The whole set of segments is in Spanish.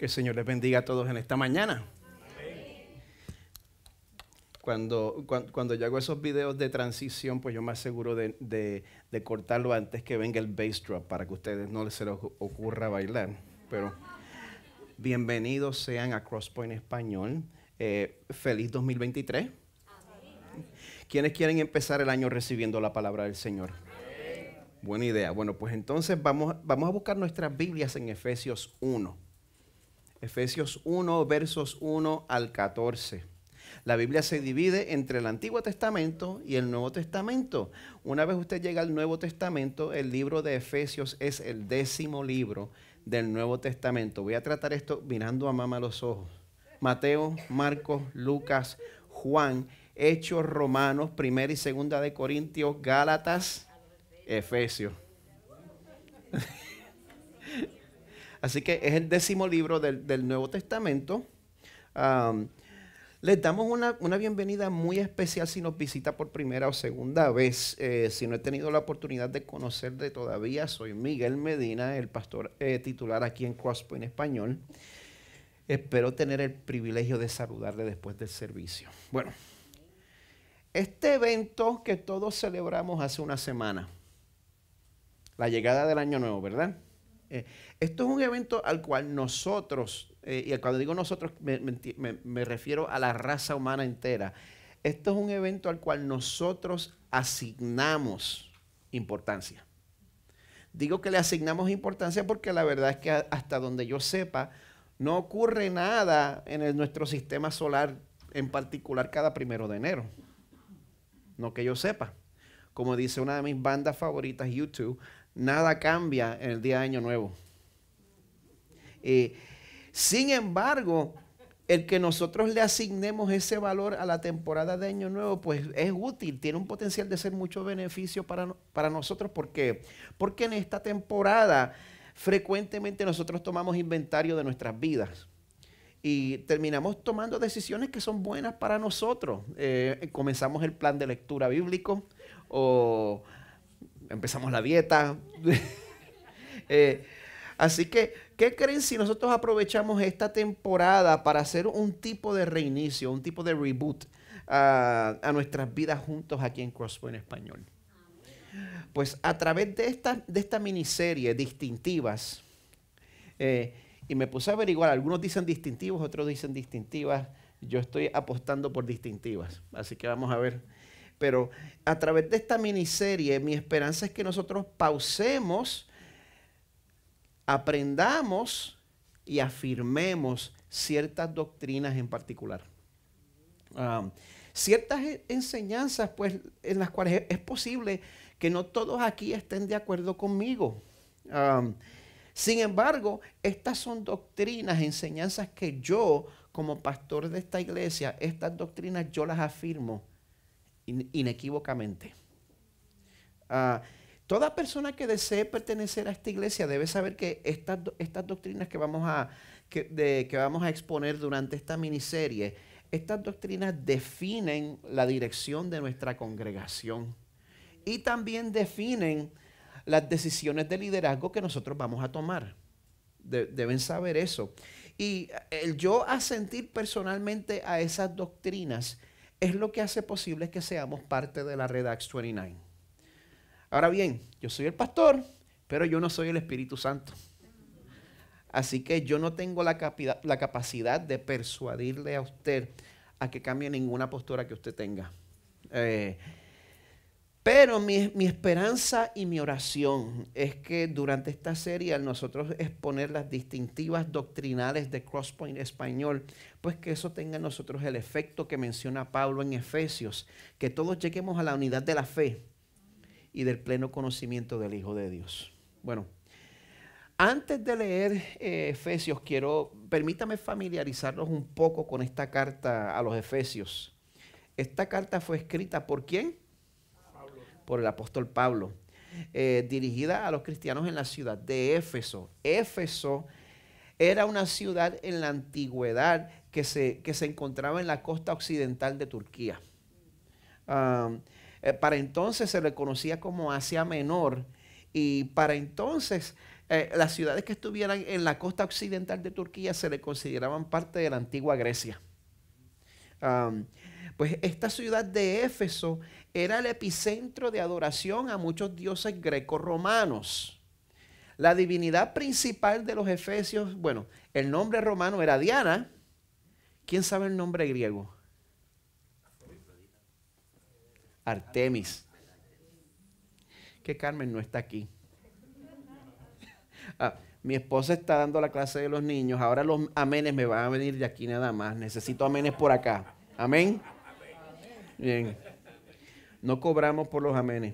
Que el Señor les bendiga a todos en esta mañana. Cuando yo hago esos videos de transición, pues yo me aseguro de cortarlo antes que venga el bass drop para que a ustedes no se les ocurra bailar. Pero bienvenidos sean a Crosspoint Español. Feliz 2023. ¿Quiénes quieren empezar el año recibiendo la palabra del Señor? Buena idea. Bueno, pues entonces vamos a buscar nuestras Biblias en Efesios 1. Efesios 1, versos 1 al 14. La Biblia se divide entre el Antiguo Testamento y el Nuevo Testamento. Una vez usted llega al Nuevo Testamento, el libro de Efesios es el 10º libro del Nuevo Testamento. Voy a tratar esto mirando a mamá a los ojos. Mateo, Marcos, Lucas, Juan, Hechos, Romanos, Primera y Segunda de Corintios, Gálatas, Efesios. Así que es el 10º libro del Nuevo Testamento. Les damos una bienvenida muy especial si nos visita por primera o segunda vez. Si no he tenido la oportunidad de conocerle todavía, soy Miguel Medina, el pastor titular aquí en Crosspoint Español. Espero tener el privilegio de saludarle después del servicio. Bueno, este evento que todos celebramos hace una semana, la llegada del Año Nuevo, ¿verdad? Esto es un evento al cual nosotros, y cuando digo nosotros me refiero a la raza humana entera, esto es un evento al cual nosotros asignamos importancia. Digo que le asignamos importancia porque la verdad es que hasta donde yo sepa, no ocurre nada en nuestro sistema solar en particular cada 1 de enero. No que yo sepa. Como dice una de mis bandas favoritas, YouTube, nada cambia en el día de Año Nuevo. Sin embargo, el que nosotros le asignemos ese valor a la temporada de Año Nuevo, pues es útil, tiene un potencial de ser mucho beneficio para nosotros. ¿Por qué? Porque en esta temporada frecuentemente nosotros tomamos inventario de nuestras vidas y terminamos tomando decisiones que son buenas para nosotros. Comenzamos el plan de lectura bíblico o empezamos la dieta. Así que, ¿qué creen si nosotros aprovechamos esta temporada para hacer un tipo de reinicio, un tipo de reboot a nuestras vidas juntos aquí en Crosspoint Español? Pues a través de esta miniserie, Distintivas, y me puse a averiguar, algunos dicen distintivos, otros dicen distintivas, yo estoy apostando por distintivas, así que vamos a ver. Pero a través de esta miniserie, mi esperanza es que nosotros pausemos, aprendamos y afirmemos ciertas doctrinas en particular. Ciertas enseñanzas, pues, en las cuales es posible que no todos aquí estén de acuerdo conmigo. Sin embargo, estas son doctrinas, enseñanzas que yo, como pastor de esta iglesia, estas doctrinas yo las afirmo inequívocamente. Toda persona que desee pertenecer a esta iglesia debe saber que estas doctrinas que vamos a exponer durante esta miniserie, estas doctrinas definen la dirección de nuestra congregación y también definen las decisiones de liderazgo que nosotros vamos a tomar. Deben saber eso. Y el yo asentir personalmente a esas doctrinas es lo que hace posible que seamos parte de la Red Acts 29. Ahora bien, yo soy el pastor, pero yo no soy el Espíritu Santo. Así que yo no tengo la capacidad de persuadirle a usted a que cambie ninguna postura que usted tenga. Pero mi esperanza y mi oración es que durante esta serie, al nosotros exponer las distintivas doctrinales de Crosspoint Español, pues que eso tenga en nosotros el efecto que menciona Pablo en Efesios, que todos lleguemos a la unidad de la fe y del pleno conocimiento del Hijo de Dios. Bueno, antes de leer Efesios, permítame familiarizarlos un poco con esta carta a los Efesios. Esta carta fue escrita ¿por quién? Por el apóstol Pablo, dirigida a los cristianos en la ciudad de Éfeso. Éfeso era una ciudad en la antigüedad que se encontraba en la costa occidental de Turquía. Para entonces se le conocía como Asia Menor y para entonces las ciudades que estuvieran en la costa occidental de Turquía se le consideraban parte de la antigua Grecia. Pues esta ciudad de Éfeso era el epicentro de adoración a muchos dioses greco-romanos. La divinidad principal de los efesios, bueno, el nombre romano era Diana. ¿Quién sabe el nombre griego? Artemis. Que Carmen no está aquí. Mi esposa está dando la clase de los niños. Ahora los amenes me van a venir de aquí nada más. Necesito amenes por acá. Amén. Bien. No cobramos por los amenes.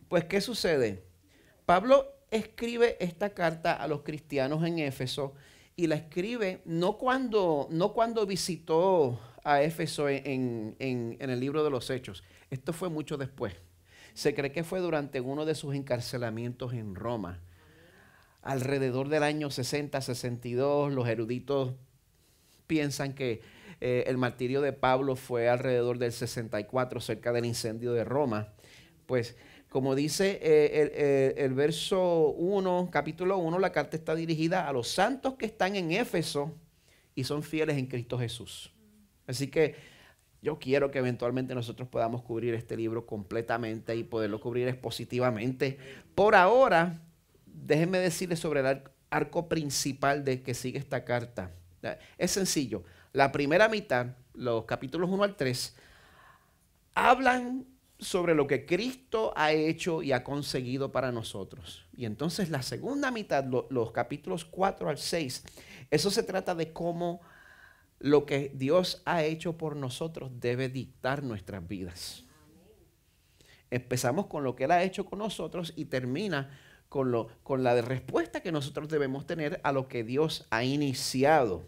Pues, ¿qué sucede? Pablo escribe esta carta a los cristianos en Éfeso y la escribe no cuando visitó a Éfeso en el libro de los Hechos. Esto fue mucho después. Se cree que fue durante uno de sus encarcelamientos en Roma. Alrededor del año 60-62, los eruditos piensan que el martirio de Pablo fue alrededor del 64, cerca del incendio de Roma. Pues, como dice el verso 1, capítulo 1, la carta está dirigida a los santos que están en Éfeso y son fieles en Cristo Jesús. Así que yo quiero que eventualmente nosotros podamos cubrir este libro completamente y poderlo cubrir expositivamente. Por ahora, déjenme decirles sobre el arco principal de que sigue esta carta. Es sencillo. La primera mitad, los capítulos 1 al 3, hablan sobre lo que Cristo ha hecho y ha conseguido para nosotros. Y entonces la segunda mitad, los capítulos 4 al 6, eso se trata de cómo lo que Dios ha hecho por nosotros debe dictar nuestras vidas. Empezamos con lo que Él ha hecho con nosotros y termina con la respuesta que nosotros debemos tener a lo que Dios ha iniciado.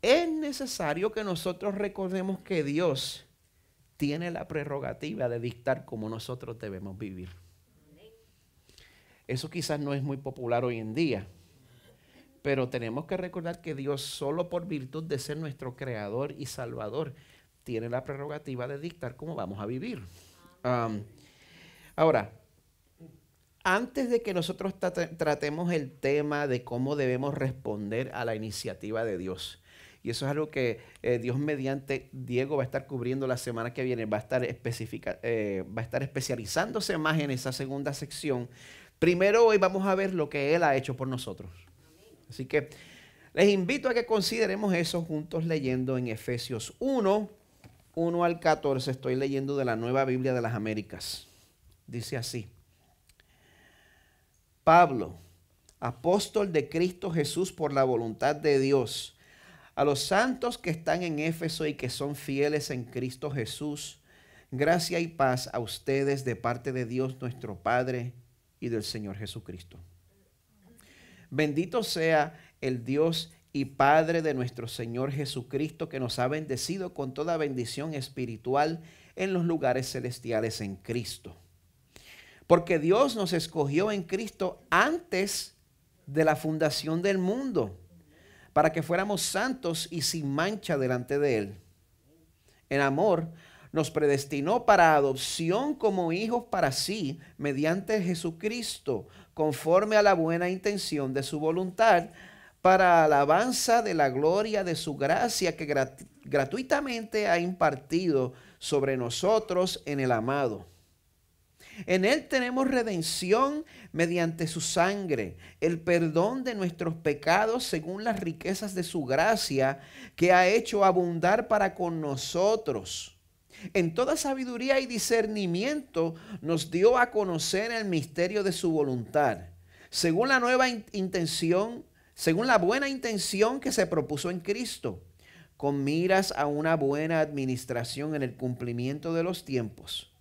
Es necesario que nosotros recordemos que Dios tiene la prerrogativa de dictar cómo nosotros debemos vivir. Eso quizás no es muy popular hoy en día, pero tenemos que recordar que Dios, solo por virtud de ser nuestro creador y salvador, tiene la prerrogativa de dictar cómo vamos a vivir. Ahora, antes de que nosotros tratemos el tema de cómo debemos responder a la iniciativa de Dios, y eso es algo que Dios mediante Diego va a estar cubriendo la semana que viene, va a estar especializándose más en esa segunda sección. Primero hoy vamos a ver lo que Él ha hecho por nosotros. Así que les invito a que consideremos eso juntos leyendo en Efesios 1 al 14. Estoy leyendo de la Nueva Biblia de las Américas. Dice así: Pablo, apóstol de Cristo Jesús por la voluntad de Dios, a los santos que están en Éfeso y que son fieles en Cristo Jesús, gracia y paz a ustedes de parte de Dios nuestro Padre y del Señor Jesucristo. Bendito sea el Dios y Padre de nuestro Señor Jesucristo, que nos ha bendecido con toda bendición espiritual en los lugares celestiales en Cristo. Porque Dios nos escogió en Cristo antes de la fundación del mundo, para que fuéramos santos y sin mancha delante de Él. En amor, nos predestinó para adopción como hijos para sí, mediante Jesucristo, conforme a la buena intención de su voluntad, para alabanza de la gloria de su gracia que gratuitamente ha impartido sobre nosotros en el amado. En Él tenemos redención mediante su sangre, el perdón de nuestros pecados según las riquezas de su gracia que ha hecho abundar para con nosotros. En toda sabiduría y discernimiento nos dio a conocer el misterio de su voluntad, según la buena intención que se propuso en Cristo, con miras a una buena administración en el cumplimiento de los tiempos.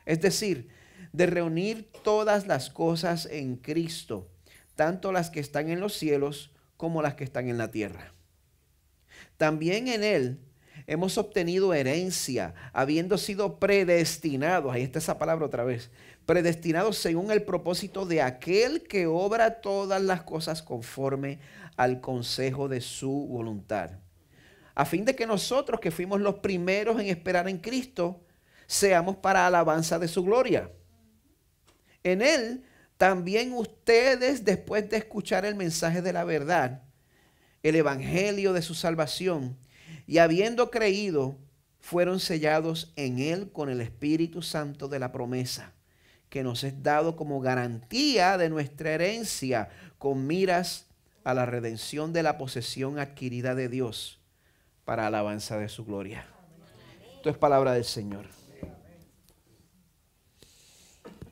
Es decir, de reunir todas las cosas en Cristo, tanto las que están en los cielos como las que están en la tierra. También en Él hemos obtenido herencia, habiendo sido predestinados, ahí está esa palabra otra vez, predestinados según el propósito de aquel que obra todas las cosas conforme al consejo de su voluntad, a fin de que nosotros, que fuimos los primeros en esperar en Cristo, seamos para alabanza de su gloria. En Él También ustedes, después de escuchar el mensaje de la verdad, el evangelio de su salvación, y habiendo creído, fueron sellados en él con el Espíritu Santo de la promesa, que nos es dado como garantía de nuestra herencia, con miras a la redención de la posesión adquirida de Dios para alabanza de su gloria. Esto es palabra del Señor.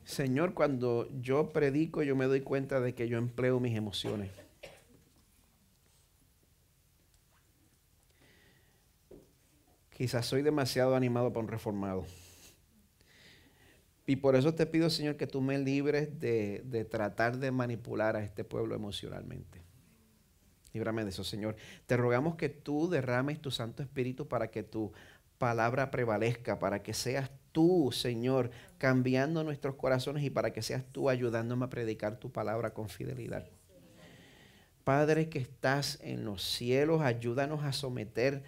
Señor, cuando yo predico, yo me doy cuenta de que yo empleo mis emociones. Quizás soy demasiado animado para un reformado. Y por eso te pido, Señor, que tú me libres de tratar de manipular a este pueblo emocionalmente. Líbrame de eso, Señor. Te rogamos que tú derrames tu Santo Espíritu para que tu palabra prevalezca, para que seas tú, Señor, cambiando nuestros corazones y para que seas tú ayudándome a predicar tu palabra con fidelidad. Padre que estás en los cielos, ayúdanos a someter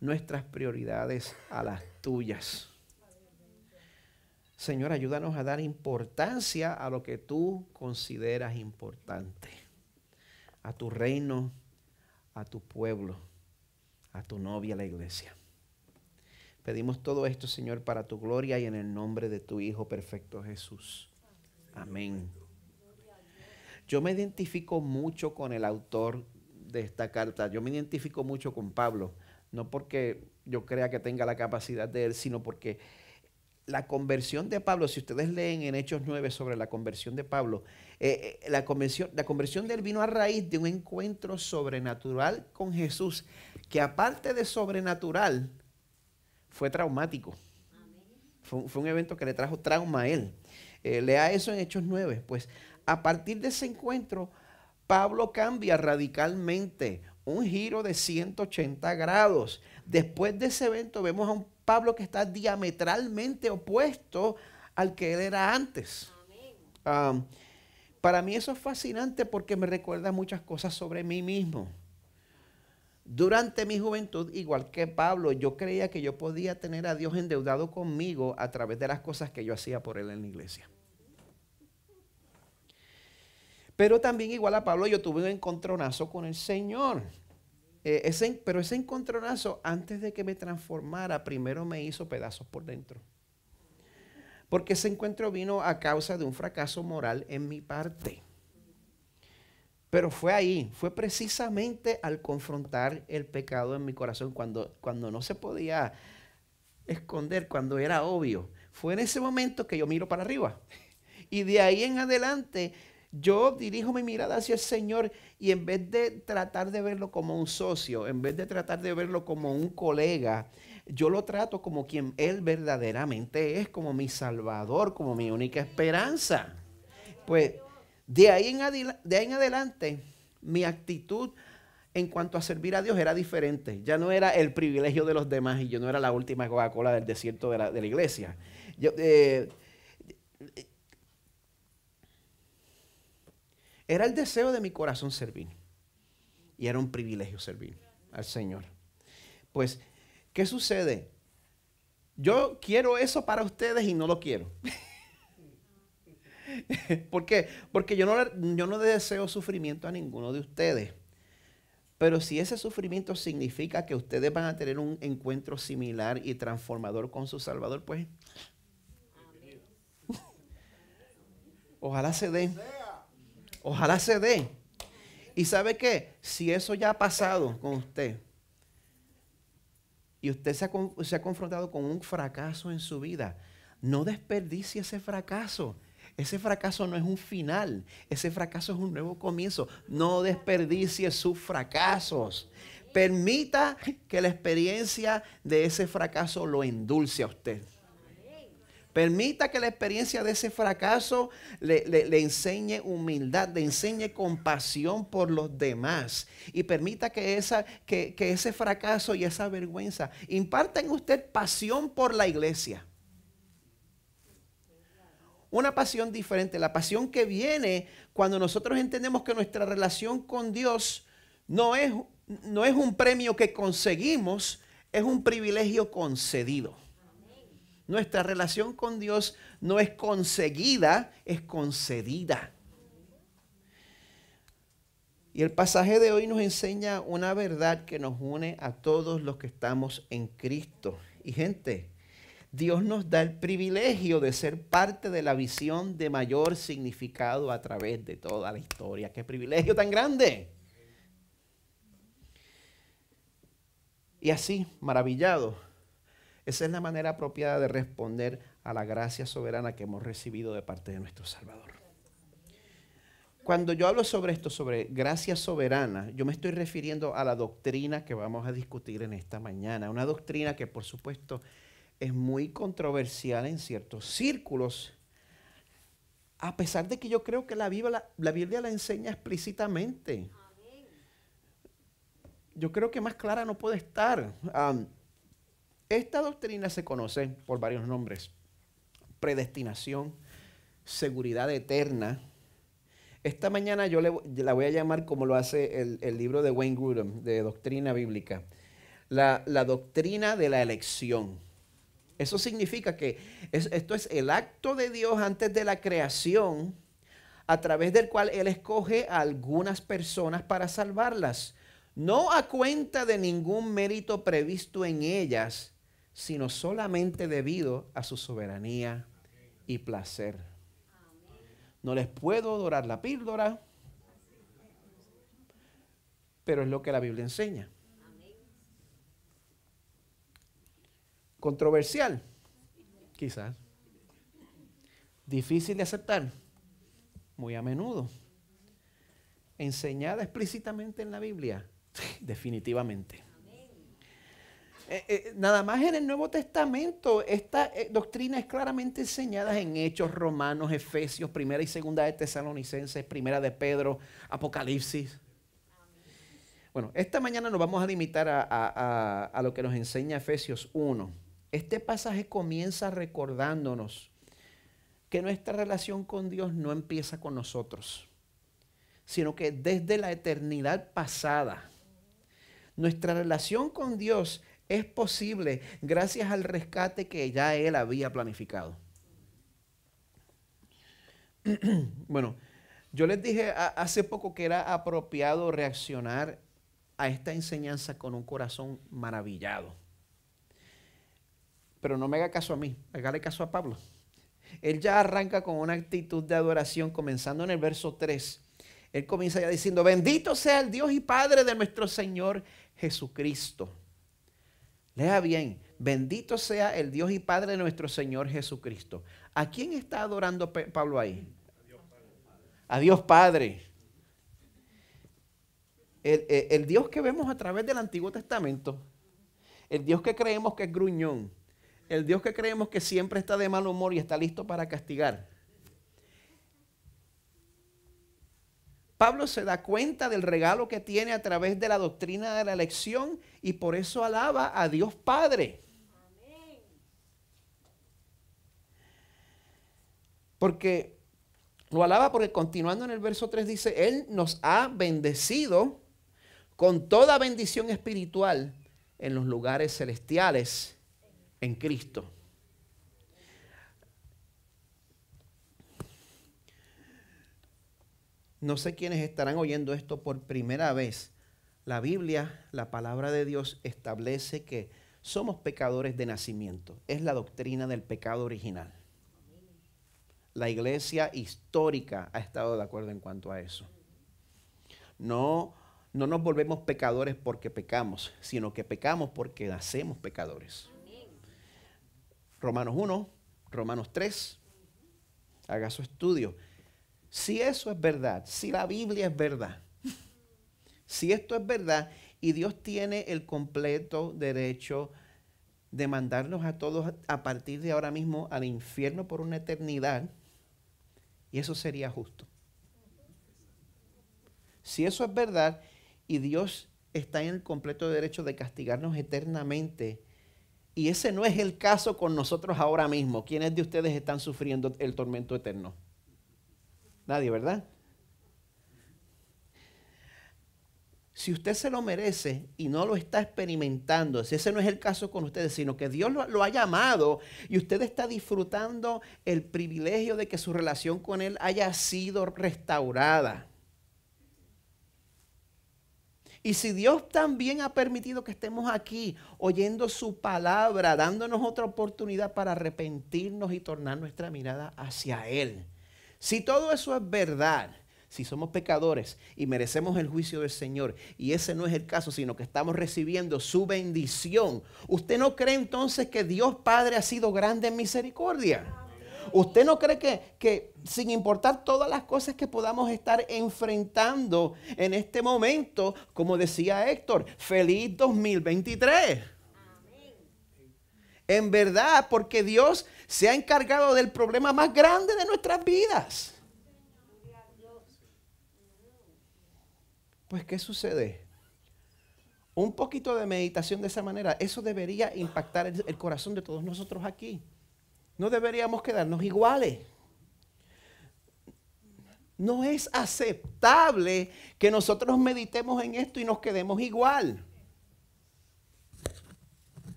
nuestras prioridades a las tuyas. Señor, ayúdanos a dar importancia a lo que tú consideras importante. A tu reino, a tu pueblo, a tu novia, la iglesia. Pedimos todo esto, Señor, para tu gloria y en el nombre de tu Hijo perfecto Jesús. Amén. Yo me identifico mucho con el autor de esta carta. Yo me identifico mucho con Pablo. No porque yo crea que tenga la capacidad de él, sino porque la conversión de Pablo, si ustedes leen en Hechos 9 sobre la conversión de Pablo, la conversión de él vino a raíz de un encuentro sobrenatural con Jesús, que aparte de sobrenatural, fue traumático. Fue un evento que le trajo trauma a él. Lea eso en Hechos 9. Pues a partir de ese encuentro, Pablo cambia radicalmente, un giro de 180 grados. Después de ese evento vemos a un Pablo que está diametralmente opuesto al que él era antes. Para mí eso es fascinante porque me recuerda muchas cosas sobre mí mismo. Durante mi juventud, igual que Pablo, yo creía que yo podía tener a Dios endeudado conmigo a través de las cosas que yo hacía por él en la iglesia. Pero también, igual a Pablo, yo tuve un encontronazo con el Señor. Pero ese encontronazo, antes de que me transformara, primero me hizo pedazos por dentro. Porque ese encuentro vino a causa de un fracaso moral en mi parte. Pero fue ahí, fue precisamente al confrontar el pecado en mi corazón, cuando no se podía esconder, cuando era obvio. Fue en ese momento que yo miro para arriba. Y de ahí en adelante, yo dirijo mi mirada hacia el Señor y en vez de tratar de verlo como un socio, en vez de tratar de verlo como un colega, yo lo trato como quien Él verdaderamente es, como mi Salvador, como mi única esperanza. Pues de ahí en adelante, mi actitud en cuanto a servir a Dios era diferente. Ya no era el privilegio de los demás y yo no era la última Coca-Cola del desierto de la iglesia. Era el deseo de mi corazón servir. Y era un privilegio servir al Señor. Pues, ¿qué sucede? Yo quiero eso para ustedes y no lo quiero. ¿Por qué? Porque yo no deseo sufrimiento a ninguno de ustedes. Pero si ese sufrimiento significa que ustedes van a tener un encuentro similar y transformador con su Salvador, pues ojalá se dé. Ojalá se dé. ¿Y sabe qué? Si eso ya ha pasado con usted y usted se ha confrontado con un fracaso en su vida, no desperdicie ese fracaso. Ese fracaso no es un final. Ese fracaso es un nuevo comienzo. No desperdicie sus fracasos. Permita que la experiencia de ese fracaso lo endulce a usted. Permita que la experiencia de ese fracaso le enseñe humildad, le enseñe compasión por los demás. Y permita que ese fracaso y esa vergüenza imparta en usted pasión por la iglesia. Una pasión diferente, la pasión que viene cuando nosotros entendemos que nuestra relación con Dios no es un premio que conseguimos, es un privilegio concedido. Nuestra relación con Dios no es conseguida, es concedida. Y el pasaje de hoy nos enseña una verdad que nos une a todos los que estamos en Cristo. Y gente, Dios nos da el privilegio de ser parte de la visión de mayor significado a través de toda la historia. ¡Qué privilegio tan grande! Y así, maravillado, esa es la manera apropiada de responder a la gracia soberana que hemos recibido de parte de nuestro Salvador. Cuando yo hablo sobre esto, sobre gracia soberana, yo me estoy refiriendo a la doctrina que vamos a discutir en esta mañana. Una doctrina que, por supuesto, es muy controversial en ciertos círculos, a pesar de que yo creo que la Biblia la enseña explícitamente. Yo creo que más clara no puede estar. Esta doctrina se conoce por varios nombres: predestinación, seguridad eterna. Esta mañana yo la voy a llamar, como lo hace el libro de Wayne Grudem, de Doctrina Bíblica, la doctrina de la elección. Eso significa que esto es el acto de Dios antes de la creación, a través del cual Él escoge a algunas personas para salvarlas. No a cuenta de ningún mérito previsto en ellas, sino solamente debido a su soberanía y placer. No les puedo dorar la píldora, pero es lo que la Biblia enseña. Controversial, quizás. Difícil de aceptar, muy a menudo. Enseñada explícitamente en la Biblia, definitivamente. Nada más en el Nuevo Testamento, esta doctrina es claramente enseñada en Hechos, Romanos, Efesios, Primera y Segunda de Tesalonicenses, Primera de Pedro, Apocalipsis. Bueno, esta mañana nos vamos a limitar a lo que nos enseña Efesios 1. Este pasaje comienza recordándonos que nuestra relación con Dios no empieza con nosotros, sino que desde la eternidad pasada, nuestra relación con Dios es posible gracias al rescate que ya Él había planificado. Bueno, yo les dije hace poco que era apropiado reaccionar a esta enseñanza con un corazón maravillado. Pero no me haga caso a mí, hágale caso a Pablo. Él ya arranca con una actitud de adoración, comenzando en el verso 3. Él comienza ya diciendo: bendito sea el Dios y Padre de nuestro Señor Jesucristo. Lea bien: bendito sea el Dios y Padre de nuestro Señor Jesucristo. ¿A quién está adorando Pablo ahí? A Dios Padre. El Dios que vemos a través del Antiguo Testamento. El Dios que creemos que es gruñón. El Dios que creemos que siempre está de mal humor y está listo para castigar. Pablo se da cuenta del regalo que tiene a través de la doctrina de la elección y por eso alaba a Dios Padre. Porque lo alaba porque, continuando en el verso 3, dice: Él nos ha bendecido con toda bendición espiritual en los lugares celestiales en Cristo. No sé quiénes estarán oyendo esto por primera vez. La Biblia, la palabra de Dios, establece que somos pecadores de nacimiento. Es la doctrina del pecado original. La iglesia histórica ha estado de acuerdo en cuanto a eso. No nos volvemos pecadores porque pecamos, sino que pecamos porque nacemos pecadores. Romanos 1, Romanos 3, haga su estudio. Si eso es verdad, si la Biblia es verdad, si esto es verdad y Dios tiene el completo derecho de mandarnos a todos a partir de ahora mismo al infierno por una eternidad, y eso sería justo. Si eso es verdad y Dios está en el completo derecho de castigarnos eternamente, y ese no es el caso con nosotros ahora mismo, ¿quiénes de ustedes están sufriendo el tormento eterno? Nadie, ¿verdad? Si usted se lo merece y no lo está experimentando, si ese no es el caso con ustedes, sino que Dios lo ha llamado y usted está disfrutando el privilegio de que su relación con Él haya sido restaurada. Y si Dios también ha permitido que estemos aquí oyendo su palabra, dándonos otra oportunidad para arrepentirnos y tornar nuestra mirada hacia Él. Si todo eso es verdad, si somos pecadores y merecemos el juicio del Señor, y ese no es el caso, sino que estamos recibiendo su bendición, ¿usted no cree entonces que Dios Padre ha sido grande en misericordia? ¿Usted no cree que sin importar todas las cosas que podamos estar enfrentando en este momento, como decía Héctor, feliz 2023? En verdad, porque Dios se ha encargado del problema más grande de nuestras vidas. Pues, ¿qué sucede? Un poquito de meditación de esa manera, eso debería impactar el corazón de todos nosotros aquí. No deberíamos quedarnos iguales. No es aceptable que nosotros meditemos en esto y nos quedemos igual.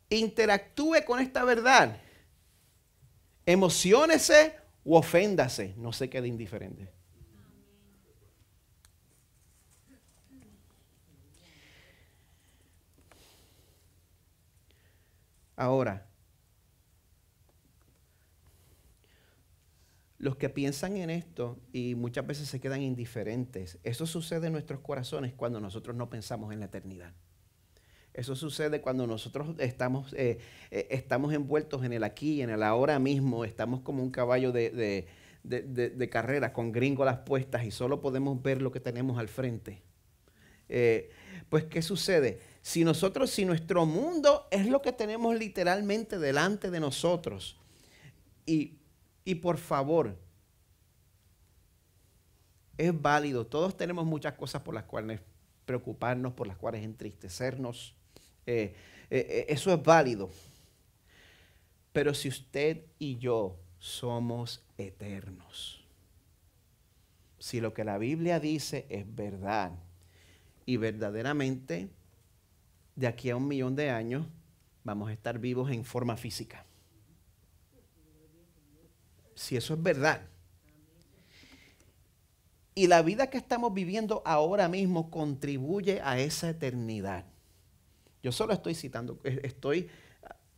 Interactúe con esta verdad. Emociónese o oféndase. No se quede indiferente. Ahora, los que piensan en esto y muchas veces se quedan indiferentes, eso sucede en nuestros corazones cuando nosotros no pensamos en la eternidad. Eso sucede cuando nosotros estamos envueltos en el aquí y en el ahora mismo, estamos como un caballo de carrera con gringolas puestas y solo podemos ver lo que tenemos al frente. Pues, ¿qué sucede? Si nuestro mundo es lo que tenemos literalmente delante de nosotros, y por favor, es válido, todos tenemos muchas cosas por las cuales preocuparnos, por las cuales entristecernos, eso es válido. Pero si usted y yo somos eternos, si lo que la Biblia dice es verdad, y verdaderamente de aquí a 1.000.000 de años vamos a estar vivos en forma física. Si eso es verdad. Y la vida que estamos viviendo ahora mismo contribuye a esa eternidad. Yo solo estoy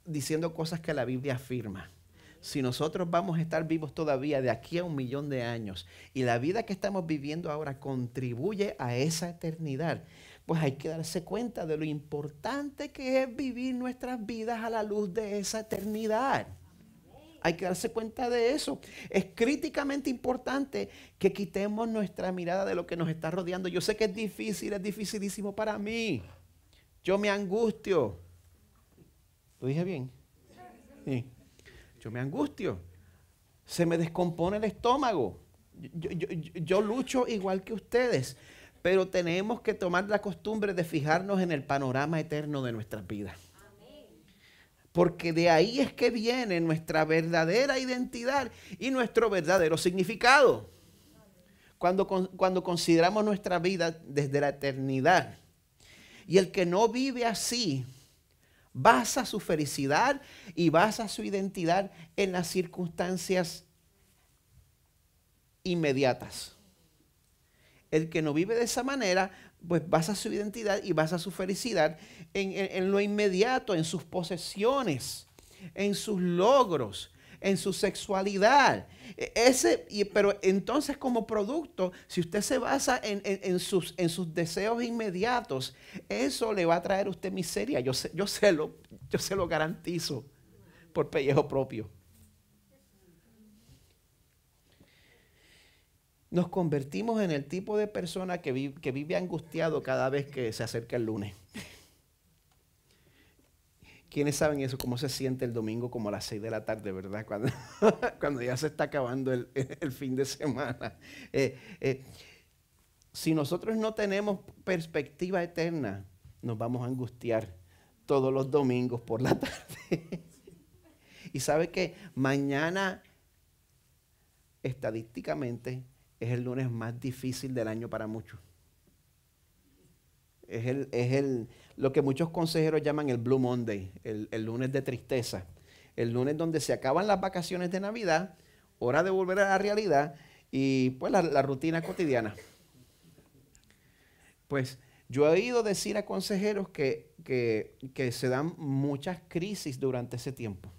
diciendo cosas que la Biblia afirma. Si nosotros vamos a estar vivos todavía de aquí a 1.000.000 de años y la vida que estamos viviendo ahora contribuye a esa eternidad, pues hay que darse cuenta de lo importante que es vivir nuestras vidas a la luz de esa eternidad. Hay que darse cuenta de eso. Es críticamente importante que quitemos nuestra mirada de lo que nos está rodeando. Yo sé que es difícil, es dificilísimo para mí. Yo me angustio. ¿Lo dije bien? Sí. Yo me angustio. Se me descompone el estómago. Yo lucho igual que ustedes. Pero tenemos que tomar la costumbre de fijarnos en el panorama eterno de nuestras vidas. Porque de ahí es que viene nuestra verdadera identidad y nuestro verdadero significado. Cuando consideramos nuestra vida desde la eternidad. Y el que no vive así, basa su felicidad y basa su identidad en las circunstancias inmediatas. El que no vive de esa manera, pues basa su identidad y basa su felicidad en lo inmediato, en sus posesiones, en sus logros, en su sexualidad. Pero entonces, como producto, si usted se basa en sus deseos inmediatos, eso le va a traer a usted miseria. Yo se lo garantizo por pellejo propio. Nos convertimos en el tipo de persona que vive angustiado cada vez que se acerca el lunes. ¿Quiénes saben eso? ¿Cómo se siente el domingo como a las 6 de la tarde, verdad? Cuando ya se está acabando el fin de semana. Si nosotros no tenemos perspectiva eterna, nos vamos a angustiar todos los domingos por la tarde. Y sabe que mañana, estadísticamente, es el lunes más difícil del año para muchos. Lo que muchos consejeros llaman el Blue Monday, el lunes de tristeza. El lunes donde se acaban las vacaciones de Navidad, hora de volver a la realidad y pues la rutina cotidiana. Pues yo he oído decir a consejeros que se dan muchas crisis durante ese tiempo.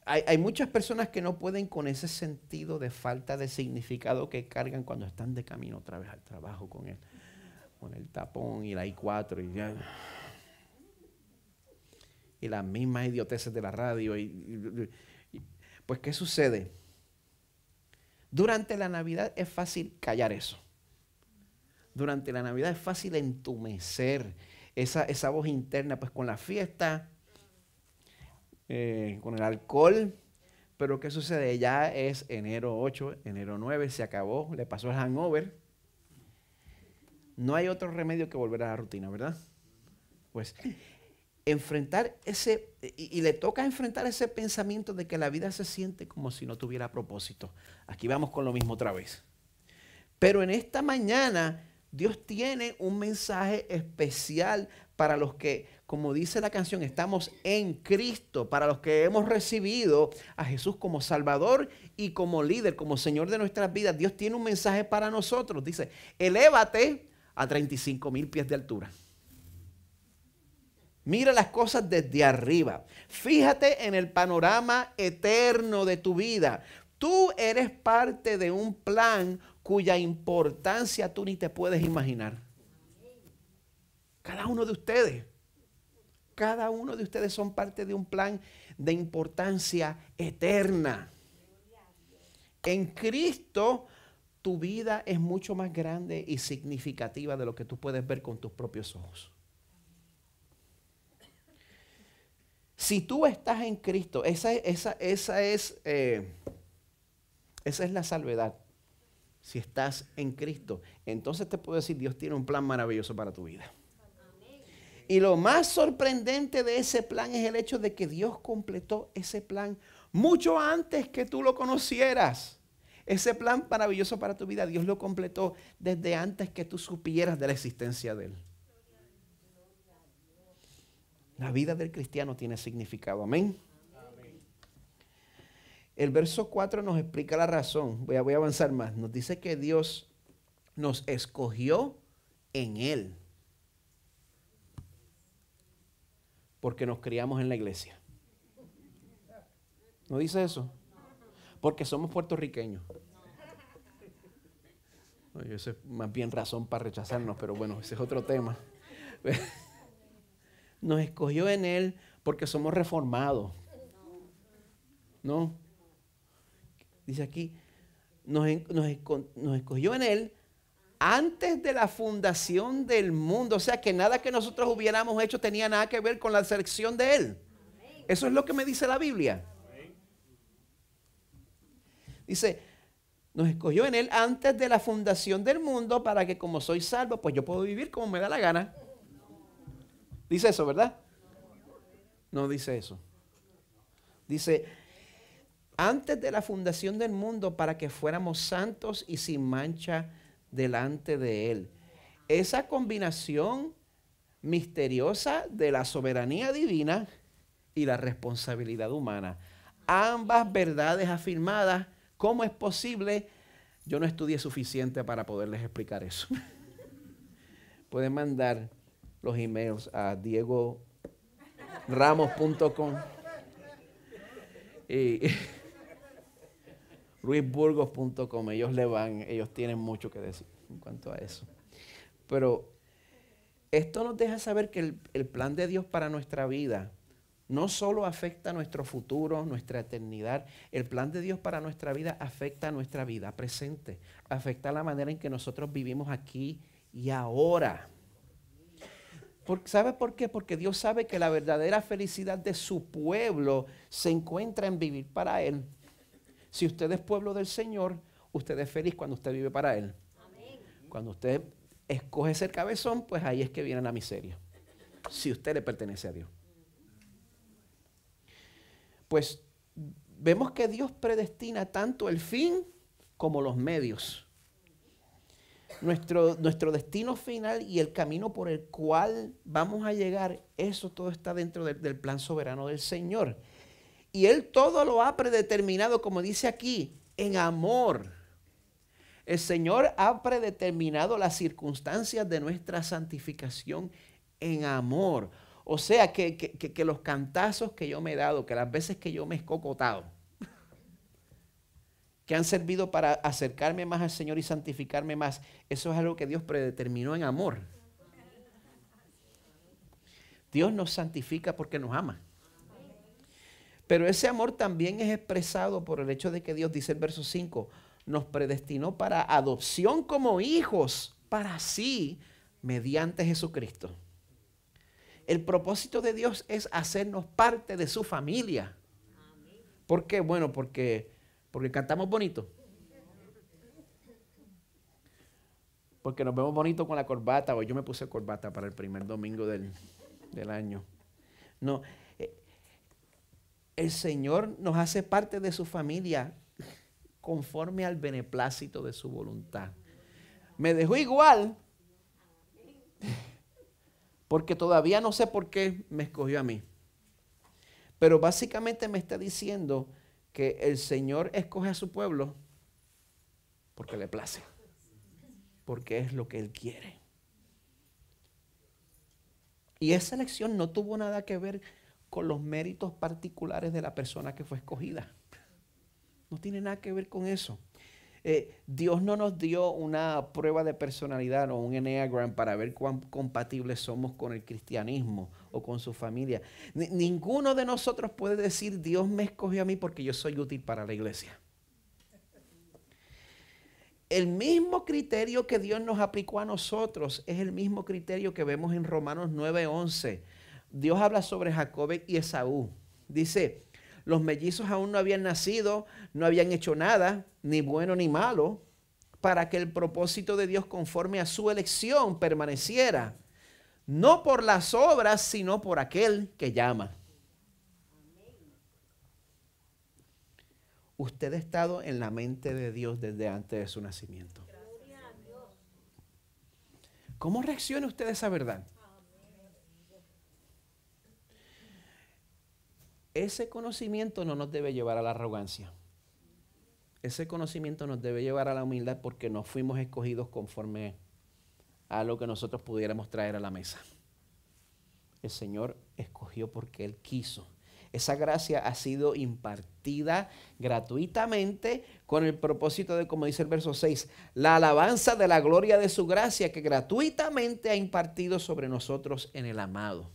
Hay muchas personas que no pueden con ese sentido de falta de significado que cargan cuando están de camino otra vez al trabajo con el tapón y la I-4 y las mismas idioteces de la radio. Pues, ¿qué sucede? Durante la Navidad es fácil callar eso. Durante la Navidad es fácil entumecer esa voz interna, pues con la fiesta, con el alcohol. Pero ¿qué sucede? Ya es enero 8, enero 9, se acabó, le pasó el hangover. No hay otro remedio que volver a la rutina, ¿verdad? Pues enfrentar y le toca enfrentar ese pensamiento de que la vida se siente como si no tuviera propósito. Aquí vamos con lo mismo otra vez. Pero en esta mañana Dios tiene un mensaje especial para los que, como dice la canción, estamos en Cristo, para los que hemos recibido a Jesús como Salvador y como líder, como Señor de nuestras vidas. Dios tiene un mensaje para nosotros. Dice, elévate a 35,000 pies de altura. Mira las cosas desde arriba. Fíjate en el panorama eterno de tu vida. Tú eres parte de un plan cuya importancia tú ni te puedes imaginar. Cada uno de ustedes son parte de un plan de importancia eterna. En Cristo, tu vida es mucho más grande y significativa de lo que tú puedes ver con tus propios ojos. Si tú estás en Cristo, esa es la salvedad. Si estás en Cristo, entonces te puedo decir, Dios tiene un plan maravilloso para tu vida. Y lo más sorprendente de ese plan es el hecho de que Dios completó ese plan mucho antes que tú lo conocieras. Ese plan maravilloso para tu vida, Dios lo completó desde antes que tú supieras de la existencia de Él. La vida del cristiano tiene significado. Amén. El verso 4 nos explica la razón. Voy a avanzar más. Nos dice que Dios nos escogió en Él. Porque nos criamos en la iglesia. ¿No dice eso? Porque somos puertorriqueños. Oye, eso es más bien razón para rechazarnos, pero bueno, ese es otro tema. Nos escogió en Él porque somos reformados. No. Dice aquí, nos escogió en Él antes de la fundación del mundo. O sea, que nada que nosotros hubiéramos hecho tenía nada que ver con la selección de Él. Eso es lo que me dice la Biblia. Dice, nos escogió en Él antes de la fundación del mundo para que como soy salvo, pues yo puedo vivir como me da la gana. Dice eso, ¿verdad? No dice eso. Dice, antes de la fundación del mundo para que fuéramos santos y sin mancha delante de Él. Esa combinación misteriosa de la soberanía divina y la responsabilidad humana. Ambas verdades afirmadas. ¿Cómo es posible? Yo no estudié suficiente para poderles explicar eso. Pueden mandar los emails a diegoramos.com y luisburgos.com. Ellos tienen mucho que decir en cuanto a eso. Pero esto nos deja saber que el plan de Dios para nuestra vida no solo afecta a nuestro futuro, nuestra eternidad. El plan de Dios para nuestra vida afecta a nuestra vida presente. Afecta la manera en que nosotros vivimos aquí y ahora. ¿Sabe por qué? Porque Dios sabe que la verdadera felicidad de su pueblo se encuentra en vivir para Él. Si usted es pueblo del Señor, usted es feliz cuando usted vive para Él. Amén. Cuando usted escoge ser cabezón, pues ahí es que viene la miseria. Si usted le pertenece a Dios. Pues vemos que Dios predestina tanto el fin como los medios. Nuestro destino final y el camino por el cual vamos a llegar, eso todo está dentro del plan soberano del Señor. Y Él todo lo ha predeterminado, como dice aquí, en amor. El Señor ha predeterminado las circunstancias de nuestra santificación en amor. O sea, que los cantazos que yo me he dado, que las veces que yo me he escocotado, que han servido para acercarme más al Señor y santificarme más, eso es algo que Dios predeterminó en amor. Dios nos santifica porque nos ama. Pero ese amor también es expresado por el hecho de que Dios, dice el verso 5, nos predestinó para adopción como hijos para sí mediante Jesucristo. El propósito de Dios es hacernos parte de su familia. ¿Por qué? Bueno, porque cantamos bonito. Porque nos vemos bonito con la corbata. O yo me puse corbata para el primer domingo del año. No, el Señor nos hace parte de su familia conforme al beneplácito de su voluntad. Me dejó igual porque todavía no sé por qué me escogió a mí. Pero básicamente me está diciendo que el Señor escoge a su pueblo porque le place, porque es lo que Él quiere. Y esa elección no tuvo nada que ver con los méritos particulares de la persona que fue escogida. No tiene nada que ver con eso. Dios no nos dio una prueba de personalidad o un Enneagram para ver cuán compatibles somos con el cristianismo o con su familia. Ninguno de nosotros puede decir, Dios me escogió a mí porque yo soy útil para la iglesia. El mismo criterio que Dios nos aplicó a nosotros es el mismo criterio que vemos en Romanos 9:11. Dios habla sobre Jacob y Esaú. Dice, los mellizos aún no habían nacido, no habían hecho nada, ni bueno ni malo, para que el propósito de Dios conforme a su elección permaneciera, no por las obras, sino por aquel que llama. Usted ha estado en la mente de Dios desde antes de su nacimiento. ¿Cómo reacciona usted a esa verdad? Ese conocimiento no nos debe llevar a la arrogancia. Ese conocimiento nos debe llevar a la humildad porque no fuimos escogidos conforme a lo que nosotros pudiéramos traer a la mesa. El Señor escogió porque Él quiso. Esa gracia ha sido impartida gratuitamente con el propósito de, como dice el verso 6, la alabanza de la gloria de su gracia que gratuitamente ha impartido sobre nosotros en el amado.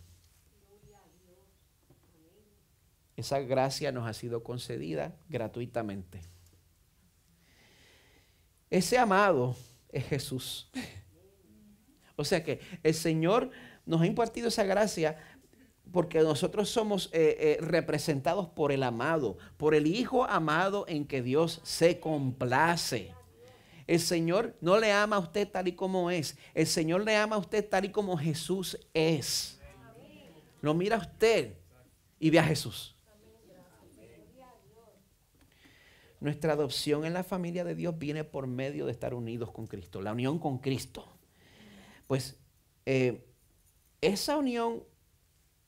Esa gracia nos ha sido concedida gratuitamente. Ese amado es Jesús. O sea que el Señor nos ha impartido esa gracia porque nosotros somos representados por el amado, por el Hijo amado en que Dios se complace. El Señor no le ama a usted tal y como es. El Señor le ama a usted tal y como Jesús es. Lo mira a usted y ve a Jesús. Nuestra adopción en la familia de Dios viene por medio de estar unidos con Cristo, la unión con Cristo. Pues esa unión,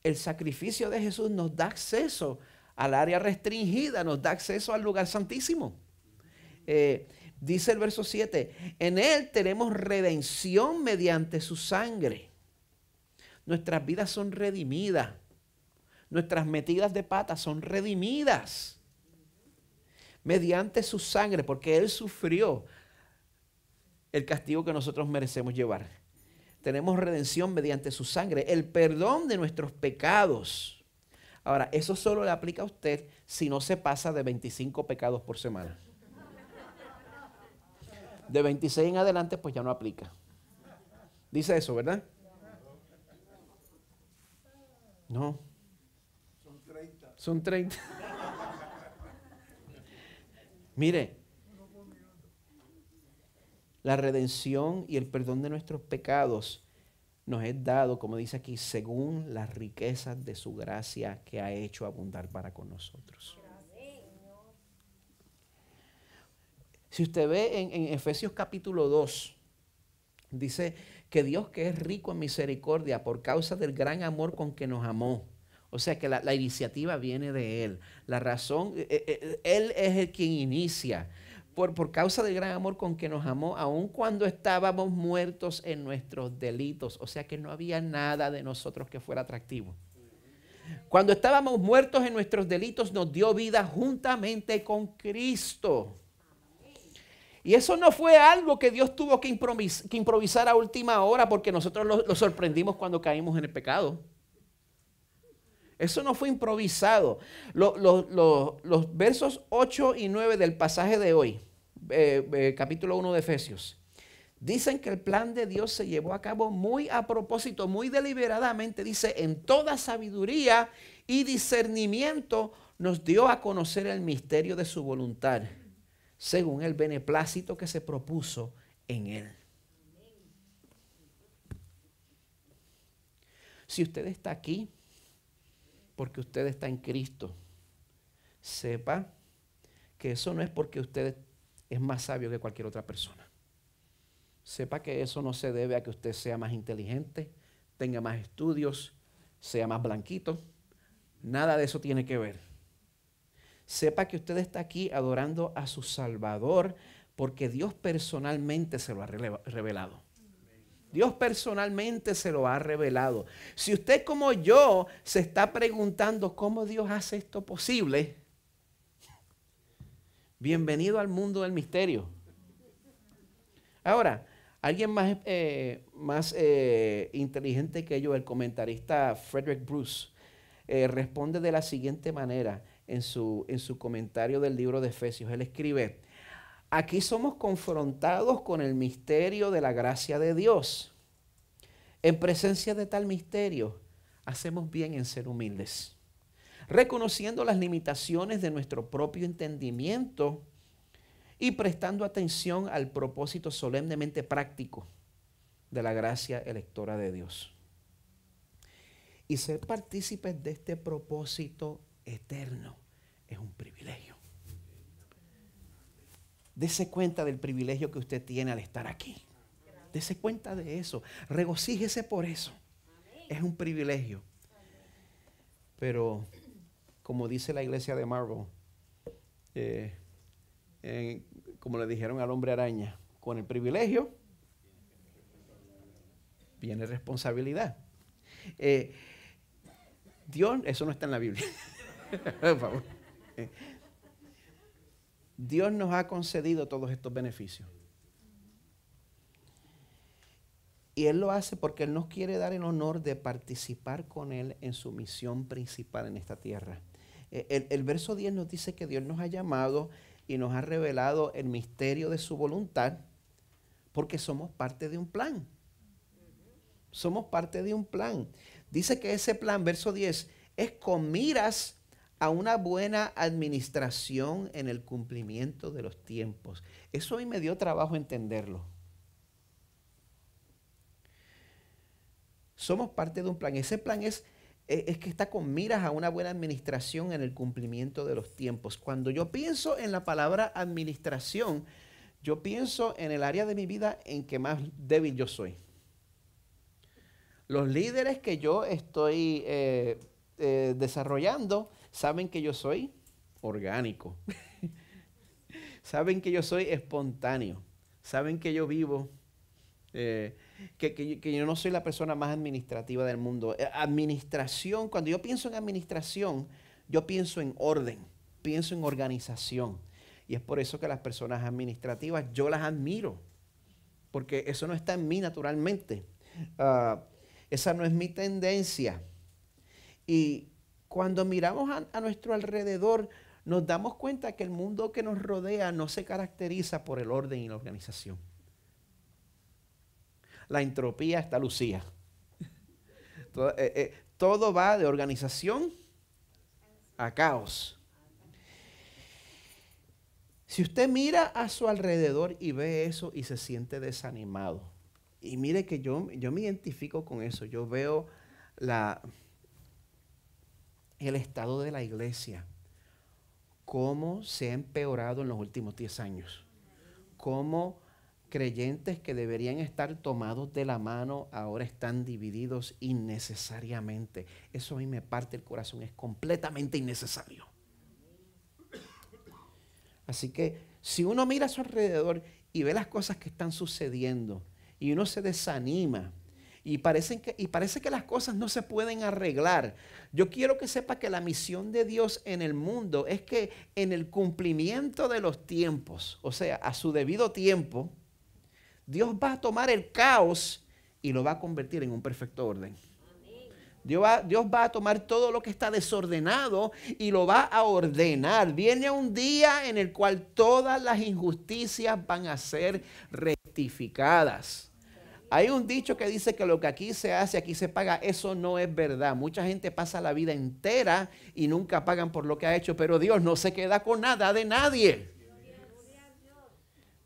el sacrificio de Jesús nos da acceso al área restringida, nos da acceso al lugar santísimo. Dice el verso 7, en Él tenemos redención mediante su sangre. Nuestras vidas son redimidas, nuestras metidas de pata son redimidas mediante su sangre, porque Él sufrió el castigo que nosotros merecemos llevar. Tenemos redención mediante su sangre, el perdón de nuestros pecados. Ahora, eso solo le aplica a usted si no se pasa de 25 pecados por semana. De 26 en adelante, pues ya no aplica. Dice eso, ¿verdad? No. Son 30. Mire, la redención y el perdón de nuestros pecados nos es dado, como dice aquí, según las riquezas de su gracia que ha hecho abundar para con nosotros. Si usted ve en Efesios capítulo 2, Dice que Dios, que es rico en misericordia por causa del gran amor con que nos amó. O sea que la iniciativa viene de Él. La razón, Él es el quien inicia. Por causa del gran amor con que nos amó, aun cuando estábamos muertos en nuestros delitos. O sea que no había nada de nosotros que fuera atractivo. Cuando estábamos muertos en nuestros delitos, nos dio vida juntamente con Cristo. Y eso no fue algo que Dios tuvo que improvisar a última hora porque nosotros lo sorprendimos cuando caímos en el pecado. Eso no fue improvisado. Los versos 8 y 9 del pasaje de hoy, capítulo 1 de Efesios, dicen que el plan de Dios se llevó a cabo muy a propósito, muy deliberadamente. Dice, en toda sabiduría y discernimiento nos dio a conocer el misterio de su voluntad, según el beneplácito que se propuso en Él. Si usted está aquí, porque usted está en Cristo, sepa que eso no es porque usted es más sabio que cualquier otra persona. Sepa que eso no se debe a que usted sea más inteligente, tenga más estudios, sea más blanquito. Nada de eso tiene que ver. Sepa que usted está aquí adorando a su Salvador porque Dios personalmente se lo ha revelado. Dios personalmente se lo ha revelado. Si usted como yo se está preguntando cómo Dios hace esto posible, bienvenido al mundo del misterio. Ahora, alguien más inteligente que yo, el comentarista Frederick Bruce, responde de la siguiente manera en su comentario del libro de Efesios. Él escribe: aquí somos confrontados con el misterio de la gracia de Dios. En presencia de tal misterio, hacemos bien en ser humildes, reconociendo las limitaciones de nuestro propio entendimiento y prestando atención al propósito solemnemente práctico de la gracia electora de Dios. Y ser partícipes de este propósito eterno es un privilegio. Dese cuenta del privilegio que usted tiene al estar aquí. Dese cuenta de eso. Regocíjese por eso. Es un privilegio. Pero, como dice la iglesia de Marvel, como le dijeron al hombre araña, con el privilegio viene responsabilidad. Dios, eso no está en la Biblia. Por favor. Dios nos ha concedido todos estos beneficios. Y Él lo hace porque Él nos quiere dar el honor de participar con Él en su misión principal en esta tierra. El verso 10 nos dice que Dios nos ha llamado y nos ha revelado el misterio de su voluntad porque somos parte de un plan. Somos parte de un plan. Dice que ese plan, verso 10, es con miras a una buena administración en el cumplimiento de los tiempos. Eso a mí me dio trabajo entenderlo. Somos parte de un plan. Ese plan es que está con miras a una buena administración en el cumplimiento de los tiempos. Cuando yo pienso en la palabra administración, yo pienso en el área de mi vida en que más débil yo soy. Los líderes que yo estoy desarrollando saben que yo soy orgánico. Saben que yo soy espontáneo. Saben que yo vivo, que yo no soy la persona más administrativa del mundo. Administración, cuando yo pienso en administración, yo pienso en orden, pienso en organización. Y es por eso que las personas administrativas yo las admiro, porque eso no está en mí naturalmente. Esa no es mi tendencia. Y cuando miramos a nuestro alrededor, nos damos cuenta que el mundo que nos rodea no se caracteriza por el orden y la organización. La entropía está lucía. Todo va de organización a caos. Si usted mira a su alrededor y ve eso y se siente desanimado, y mire que yo me identifico con eso, yo veo el estado de la iglesia, cómo se ha empeorado en los últimos 10 años, cómo Creyentes que deberían estar tomados de la mano ahora están divididos innecesariamente. Eso a mí me parte el corazón, es completamente innecesario. Así que si uno mira a su alrededor y ve las cosas que están sucediendo y uno se desanima y parece que las cosas no se pueden arreglar, yo quiero que sepa que la misión de Dios en el mundo es que en el cumplimiento de los tiempos, o sea, a su debido tiempo, Dios va a tomar el caos y lo va a convertir en un perfecto orden. Dios va a tomar todo lo que está desordenado y lo va a ordenar. Viene un día en el cual todas las injusticias van a ser rectificadas. Hay un dicho que dice que lo que aquí se hace, aquí se paga. Eso no es verdad. Mucha gente pasa la vida entera y nunca pagan por lo que ha hecho, pero Dios no se queda con nada de nadie.